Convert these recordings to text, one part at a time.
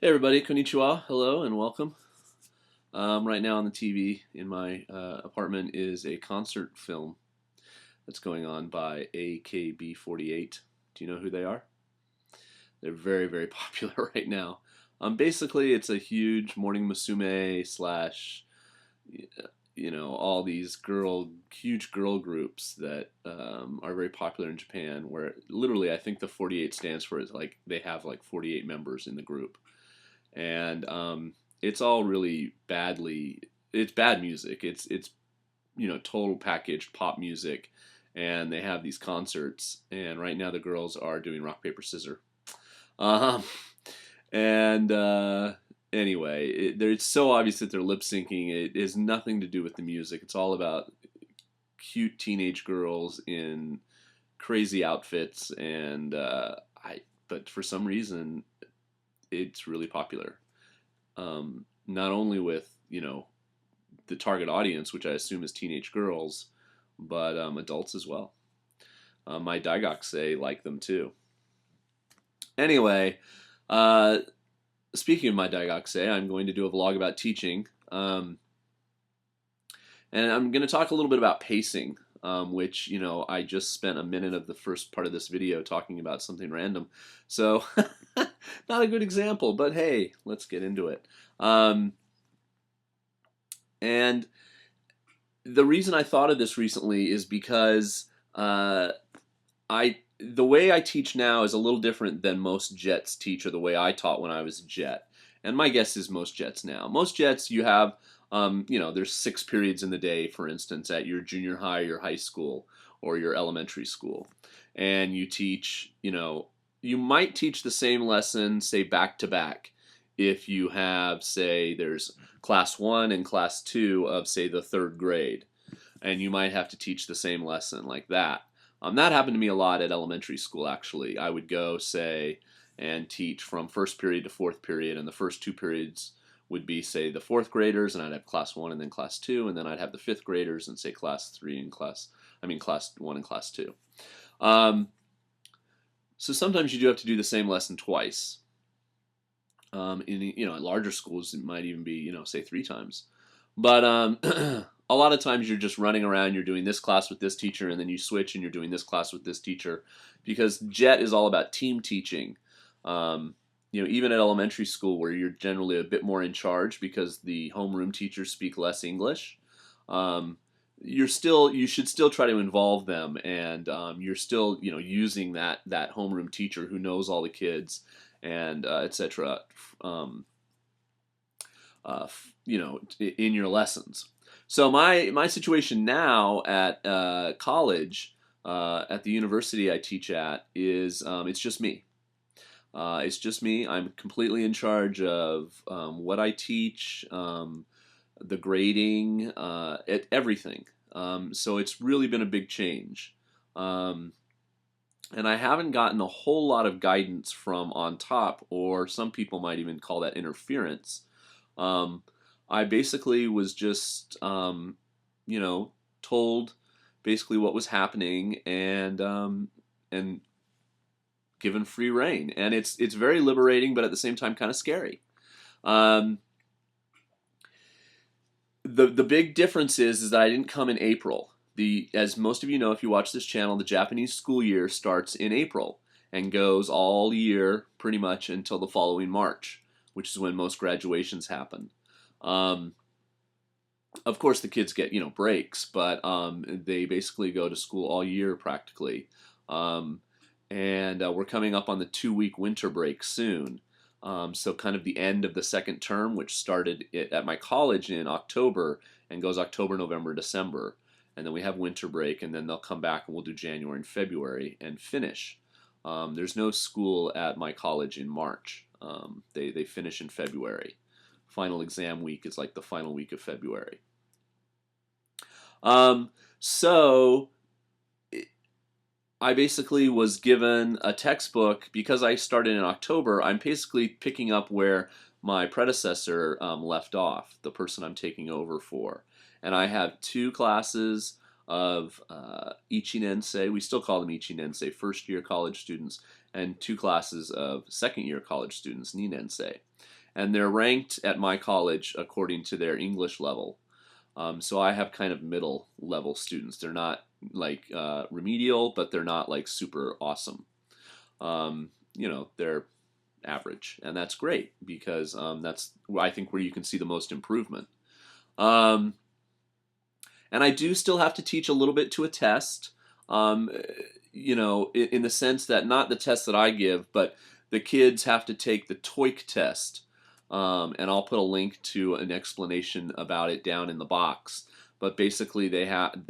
Hey everybody, konnichiwa, hello and welcome. Right now on the TV in my apartment is a concert film that's going on by AKB48. Do you know who they are? They're very, very popular right now. Basically, it's a huge morning musume slash, all these huge girl groups that are very popular in Japan. Where literally, I think the 48 stands for is like they have like 48 members in the group, and it's all really badly. It's bad music. It's total packaged pop music, and they have these concerts. And right now the girls are doing rock paper scissors. Um, and anyway, it's so obvious that they're lip syncing. It has nothing to do with the music. It's all about cute teenage girls in crazy outfits, and But for some reason, it's really popular. Not only with the target audience, which I assume is teenage girls, but adults as well. My daigakse like them too. Anyway, uh, speaking of my daigakse, I'm going to do a vlog about teaching, and I'm going to talk a little bit about pacing, which I just spent a minute of the first part of this video talking about something random, so not a good example. But hey, let's get into it. And the reason I thought of this recently is because the way I teach now is a little different than most jets teach, or the way I taught when I was a jet. And my guess is most jets now. Most jets, you have, there's 6 periods in the day, for instance, at your junior high, your high school, or your elementary school. And you teach, you might teach the same lesson, say, back to back. If you have, say, there's class 1 and class 2 of, say, the 3rd grade. And you might have to teach the same lesson like that. That happened to me a lot at elementary school, actually. I would go, say, and teach from 1st period to 4th period, and the first 2 periods would be, say, the 4th graders, and I'd have class 1 and then class 2, and then I'd have the 5th graders and, say, class 3 and class 1 and class 2. So sometimes you do have to do the same lesson twice. In larger schools, it might even be, say, 3 times. But a lot of times you're just running around, you're doing this class with this teacher, and then you switch and you're doing this class with this teacher, because JET is all about team teaching. Even at elementary school, where you're generally a bit more in charge because the homeroom teachers speak less English, you should still try to involve them, and you're still using that homeroom teacher who knows all the kids, and etc. In your lessons. So my situation now at college, at the university I teach at, is it's just me. It's just me. I'm completely in charge of what I teach, the grading, everything. So it's really been a big change. And I haven't gotten a whole lot of guidance from on top, or some people might even call that interference. I basically was just, told basically what was happening, and given free reign, and it's very liberating, but at the same time kind of scary. The big difference is that I didn't come in April. As most of you know, if you watch this channel, the Japanese school year starts in April and goes all year pretty much until the following March, which is when most graduations happen. Of course, the kids get breaks, but they basically go to school all year practically. And we're coming up on the 2-week winter break soon. So kind of the end of the second term, which started at my college in October and goes October, November, December. And then we have winter break, and then they'll come back and we'll do January and February and finish. There's no school at my college in March. They finish in February. Final exam week is like the final week of February. So I basically was given a textbook. Because I started in October, I'm basically picking up where my predecessor left off, the person I'm taking over for. And I have 2 classes of Ichinensei. We still call them Ichinensei, first-year college students, and 2 classes of second-year college students, ninensei. And they're ranked at my college according to their English level. So I have kind of middle level students. They're not like remedial, but they're not like super awesome. They're average, and that's great because that's I think where you can see the most improvement. And I do still have to teach a little bit to a test, in the sense that not the test that I give, but the kids have to take the TOEIC test. And I'll put a link to an explanation about it down in the box. But basically, they hope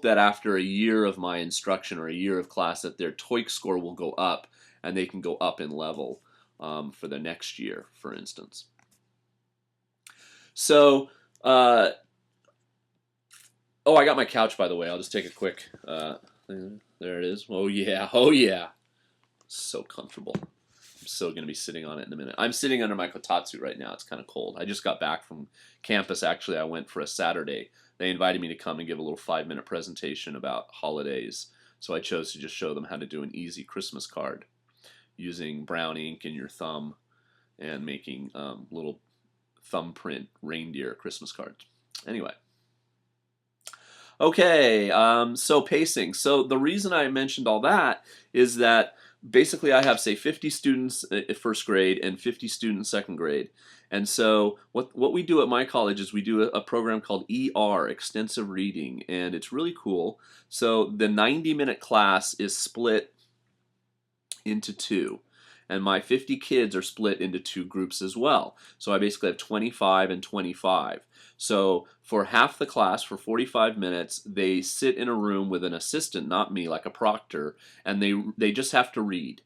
that after a year of my instruction or a year of class, that their TOEIC score will go up, and they can go up in level for the next year, for instance. So, I got my couch, by the way. I'll just take a quick. There it is. Oh yeah, oh yeah, so comfortable. So going to be sitting on it in a minute. I'm sitting under my kotatsu right now. It's kind of cold. I just got back from campus. Actually, I went for a Saturday. They invited me to come and give a little 5-minute presentation about holidays. So I chose to just show them how to do an easy Christmas card using brown ink in your thumb and making little thumbprint reindeer Christmas cards. Anyway. Okay, so pacing. So the reason I mentioned all that is that basically I have, say, 50 students at first grade and 50 students second grade. And so what we do at my college is we do a program called ER, Extensive Reading, and it's really cool. So the 90-minute class is split into 2. And my 50 kids are split into 2 groups as well. So I basically have 25 and 25. So for half the class, for 45 minutes, they sit in a room with an assistant, not me, like a proctor, and they just have to read.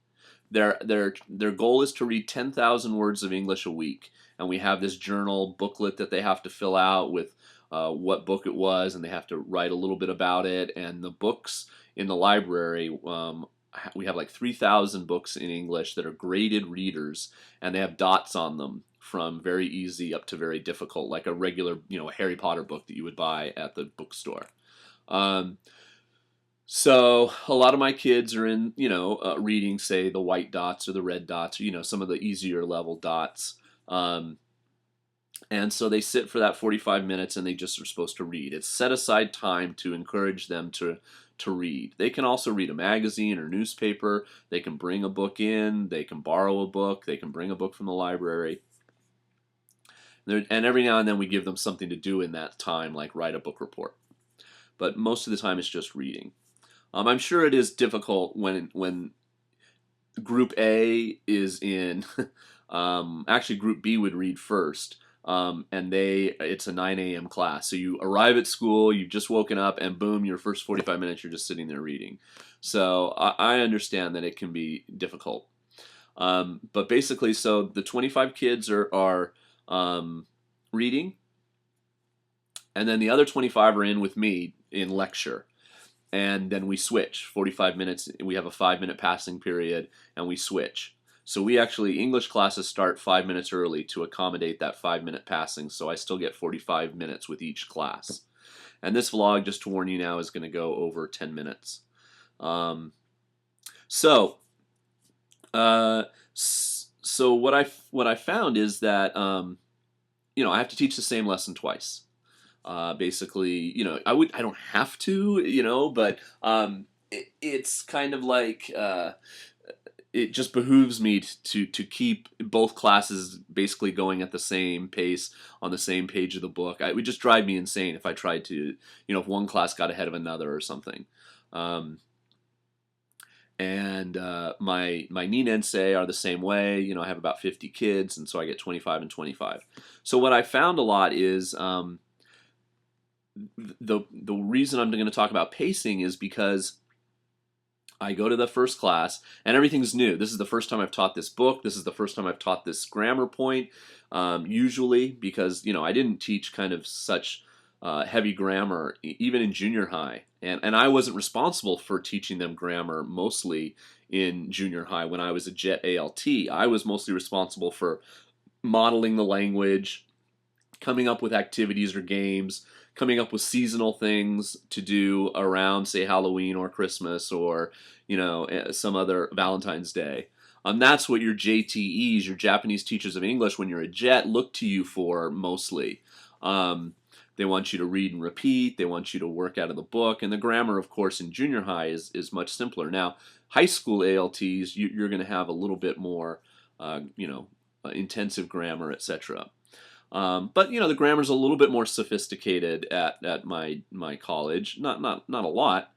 Their goal is to read 10,000 words of English a week. And we have this journal booklet that they have to fill out with what book it was, and they have to write a little bit about it. And the books in the library, we have like 3,000 books in English that are graded readers, and they have dots on them from very easy up to very difficult, like a regular, a Harry Potter book that you would buy at the bookstore. So a lot of my kids are in, reading, say, the white dots or the red dots, or, some of the easier level dots. And so they sit for that 45 minutes and they just are supposed to read. It's set aside time to encourage them to read. They can also read a magazine or newspaper. They can bring a book in. They can borrow a book. They can bring a book from the library. And every now and then we give them something to do in that time, like write a book report. But most of the time it's just reading. I'm sure it is difficult when Group A is in, actually Group B would read first. And it's a 9 a.m. class. So you arrive at school, you've just woken up, and boom, your first 45 minutes you're just sitting there reading. So I understand that it can be difficult. But basically, so the 25 kids are reading, and then the other 25 are in with me in lecture. And then we switch. 45 minutes, we have a 5-minute passing period, and we switch. So English classes start 5 minutes early to accommodate that 5-minute passing, so I still get 45 minutes with each class. And this vlog, just to warn you now, is going to go over 10 minutes. So what I found is that, I have to teach the same lesson twice. Basically, I don't have to, but it's kind of like it just behooves me to keep both classes basically going at the same pace on the same page of the book. It would just drive me insane if I tried to, if one class got ahead of another or something. My ninensei are the same way. I have about 50 kids, and so I get 25 and 25. So what I found a lot is the reason I'm going to talk about pacing is because I go to the first class and everything's new. This is the first time I've taught this book. This is the first time I've taught this grammar point, usually because, I didn't teach kind of such heavy grammar even in junior high. And I wasn't responsible for teaching them grammar mostly in junior high when I was a JET ALT. I was mostly responsible for modeling the language, coming up with activities or games, coming up with seasonal things to do around, say, Halloween or Christmas or, some other Valentine's Day. That's what your JTEs, your Japanese teachers of English, when you're a JET, look to you for mostly. They want you to read and repeat. They want you to work out of the book. And the grammar, of course, in junior high is much simpler. Now, high school ALTs, you're going to have a little bit more, intensive grammar, etc. But the grammar's a little bit more sophisticated at my college. Not a lot.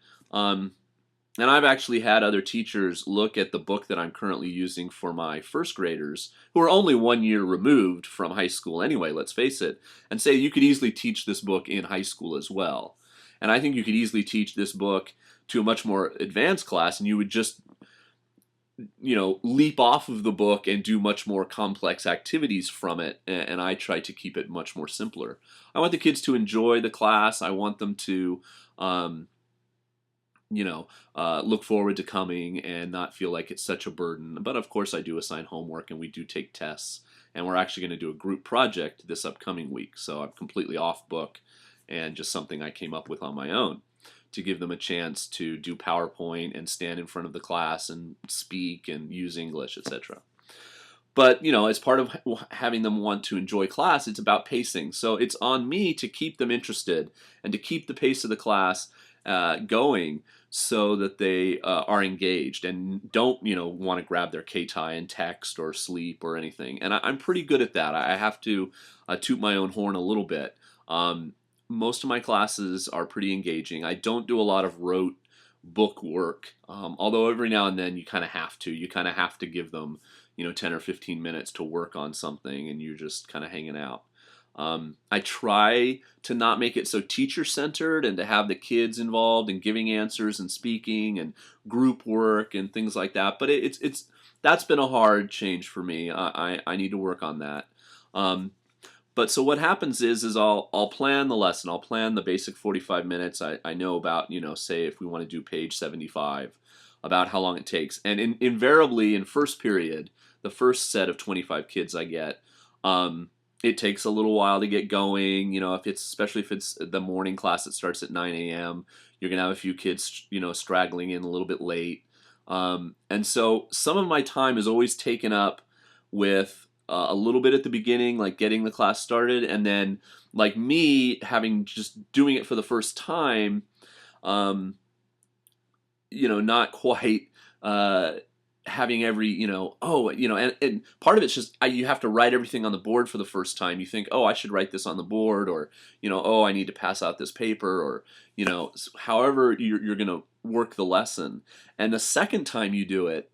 And I've actually had other teachers look at the book that I'm currently using for my first graders, who are only 1 year removed from high school anyway, let's face it, and say you could easily teach this book in high school as well. And I think you could easily teach this book to a much more advanced class, and you would just leap off of the book and do much more complex activities from it, and I try to keep it much more simpler. I want the kids to enjoy the class. I want them to look forward to coming and not feel like it's such a burden. But of course I do assign homework and we do take tests, and we're actually going to do a group project this upcoming week, so I'm completely off book and just something I came up with on my own to give them a chance to do PowerPoint and stand in front of the class and speak and use English, etc. But, as part of having them want to enjoy class, it's about pacing. So it's on me to keep them interested and to keep the pace of the class going so that they are engaged and don't, want to grab their K-tie and text or sleep or anything. And I'm pretty good at that. I have to toot my own horn a little bit. Most of my classes are pretty engaging. I don't do a lot of rote book work, although every now and then you kind of have to. You kind of have to give them 10 or 15 minutes to work on something, and you're just kind of hanging out. I try to not make it so teacher-centered and to have the kids involved in giving answers and speaking and group work and things like that. But that's been a hard change for me. I need to work on that. But so what happens is I'll plan the lesson. I'll plan the basic 45 minutes. I know about, say if we want to do page 75, about how long it takes. And invariably in first period, the first set of 25 kids I get, it takes a little while to get going. Especially if it's the morning class that starts at 9 a.m., you're going to have a few kids, straggling in a little bit late. And so some of my time is always taken up with a little bit at the beginning, like getting the class started, and then like me having just doing it for the first time, not quite having every, and part of it's just you have to write everything on the board for the first time. You think, oh, I should write this on the board, or, oh, I need to pass out this paper, or, however you're going to work the lesson. And the second time you do it,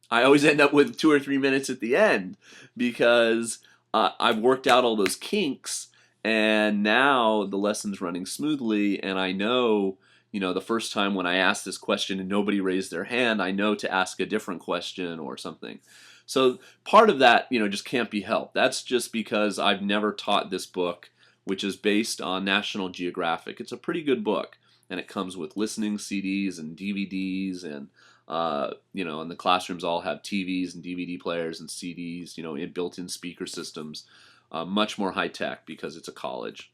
I always end up with 2 or 3 minutes at the end because I've worked out all those kinks, and now the lesson's running smoothly, and I know, the first time when I asked this question and nobody raised their hand, I know to ask a different question or something. So part of that, just can't be helped. That's just because I've never taught this book, which is based on National Geographic. It's a pretty good book, and it comes with listening CDs and DVDs, and and the classrooms all have TVs and DVD players and CDs, built-in speaker systems, much more high-tech because it's a college.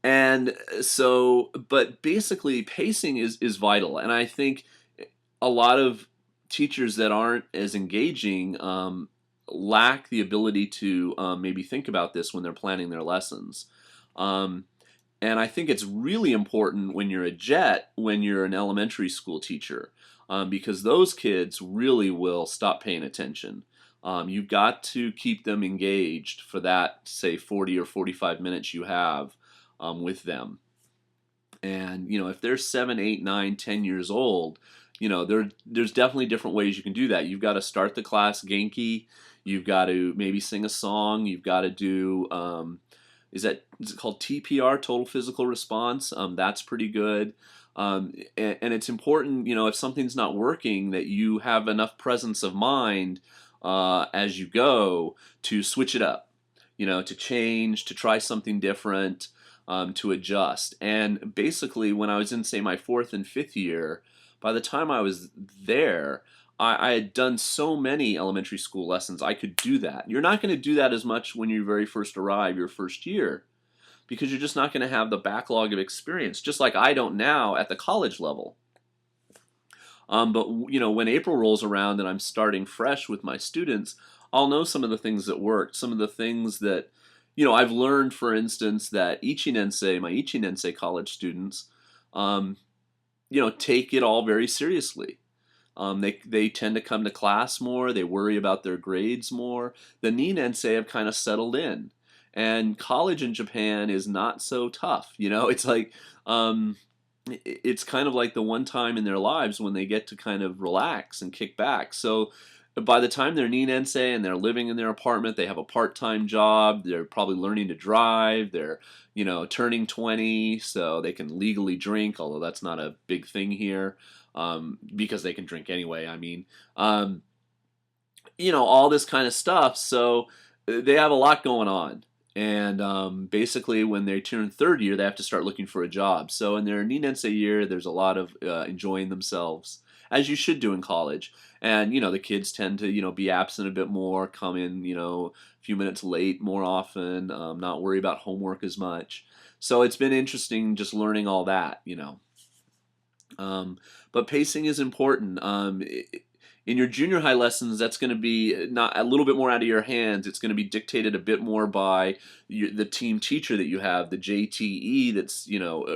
And so, but basically pacing is vital. And I think a lot of teachers that aren't as engaging lack the ability to maybe think about this when they're planning their lessons. And I think it's really important when you're a JET, when you're an elementary school teacher, because those kids really will stop paying attention. You've got to keep them engaged for that, say, 40 or 45 minutes you have with them. And, if they're 7, 8, 9, 10 years old, there's definitely different ways you can do that. You've got to start the class Genki. You've got to maybe sing a song. You've got to do... is it called TPR, Total Physical Response? That's pretty good. And it's important, if something's not working, that you have enough presence of mind as you go to switch it up, to change, to try something different, to adjust. And basically, when I was in, say, my 4th and 5th year, by the time I was there, I had done so many elementary school lessons, I could do that. You're not going to do that as much when you very first arrive, your first year. because you're just not going to have the backlog of experience, just like I don't now at the college level. But when April rolls around and I'm starting fresh with my students, I'll know some of the things that worked, some of the things that I've learned. For instance, that my Ichinensei college students, um, take it all very seriously. They tend to come to class more. They worry about their grades more. The Ninensei have kind of settled in, and college in Japan is not so tough. It's like it's kind of like the one time in their lives when they get to kind of relax and kick back. So by the time they're Ninensei and they're living in their apartment, they have a part-time job. They're probably learning to drive. They're turning 20, so they can legally drink, although that's not a big thing here, because they can drink anyway. I mean, all this kind of stuff. So they have a lot going on. And basically, when they turn third year, they have to start looking for a job. So in their Ninensei year, there's a lot of enjoying themselves, as you should do in college. And the kids tend to be absent a bit more, come in a few minutes late more often, not worry about homework as much. So it's been interesting just learning all that. But pacing is important. In your junior high lessons, that's going to be not a little bit more out of your hands. It's going to be dictated a bit more by the team teacher that you have, the JTE, that's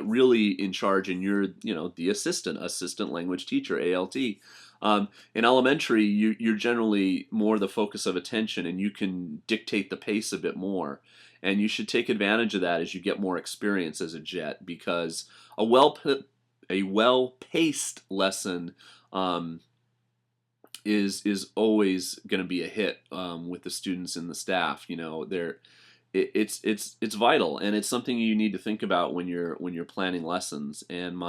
really in charge, and you're the assistant language teacher, ALT. In elementary, you're generally more the focus of attention, and you can dictate the pace a bit more. And you should take advantage of that as you get more experience as a jet, because a well-paced lesson is always going to be a hit with the students and the staff. It's vital, and it's something you need to think about when you're planning lessons. And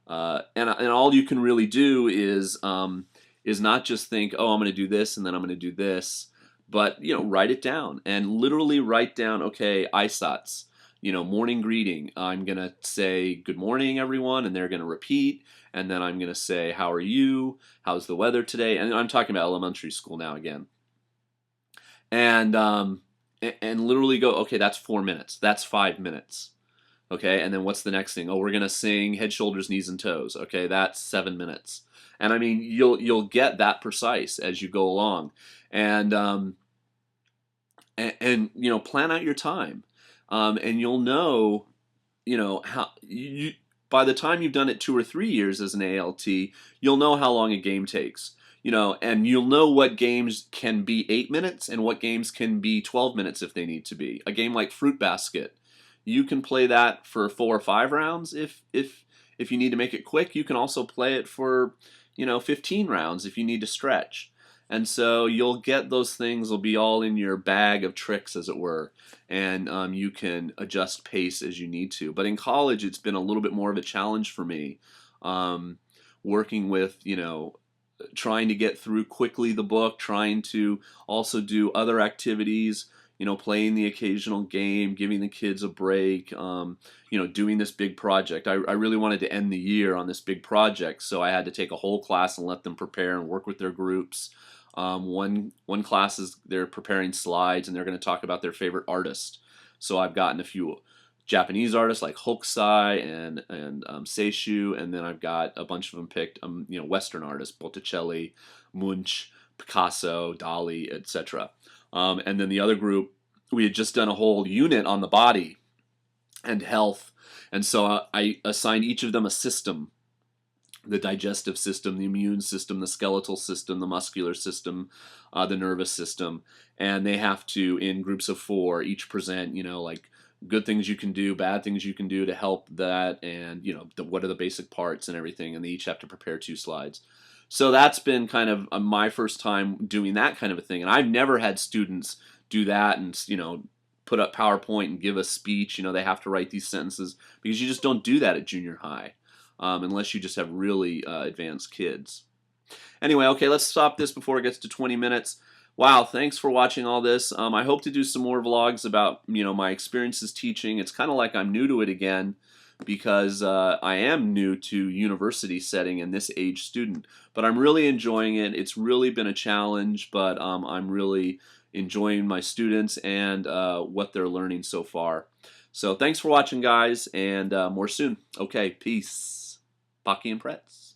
all you can really do is not just think, oh, I'm going to do this and then I'm going to do this, but write it down and literally write down, okay, aisatsu. Morning greeting. I'm going to say good morning, everyone, and they're going to repeat. And then I'm going to say, how are you? How's the weather today? And I'm talking about elementary school now again. And literally go, okay, that's 4 minutes. That's 5 minutes. Okay, and then what's the next thing? Oh, we're going to sing head, shoulders, knees, and toes. Okay, that's 7 minutes. And I mean, you'll get that precise as you go along. And plan out your time. And you'll know, how you by the time you've done it 2 or 3 years as an ALT, you'll know how long a game takes. And you'll know what games can be 8 minutes and what games can be 12 minutes if they need to be. A game like Fruit Basket, you can play that for 4 or 5 rounds if you need to make it quick. You can also play it for 15 rounds if you need to stretch. And so you'll get those things, will be all in your bag of tricks, as it were, and you can adjust pace as you need to. But in college, it's been a little bit more of a challenge for me, working with, trying to get through quickly the book, trying to also do other activities, playing the occasional game, giving the kids a break, doing this big project. I really wanted to end the year on this big project, so I had to take a whole class and let them prepare and work with their groups. One class they're preparing slides and they're going to talk about their favorite artist. So I've gotten a few Japanese artists like Hokusai and Seishu, and then I've got a bunch of them picked, Western artists, Botticelli, Munch, Picasso, Dali, etc. And then the other group, we had just done a whole unit on the body and health, and so I assigned each of them a system. The digestive system, the immune system, the skeletal system, the muscular system, the nervous system, and they have to, in groups of 4, each present, like good things you can do, bad things you can do to help that, and what are the basic parts and everything, and they each have to prepare 2 slides. So that's been kind of my first time doing that kind of a thing, and I've never had students do that and put up PowerPoint and give a speech. They have to write these sentences, because you just don't do that at junior high. Unless you just have really advanced kids. Anyway, okay, let's stop this before it gets to 20 minutes. Wow, thanks for watching all this. I hope to do some more vlogs about my experiences teaching. It's kind of like I'm new to it again, because I am new to university setting and this age student. But I'm really enjoying it. It's really been a challenge, but I'm really enjoying my students and what they're learning so far. So thanks for watching, guys, and more soon. Okay, peace. Pocky and Pretz.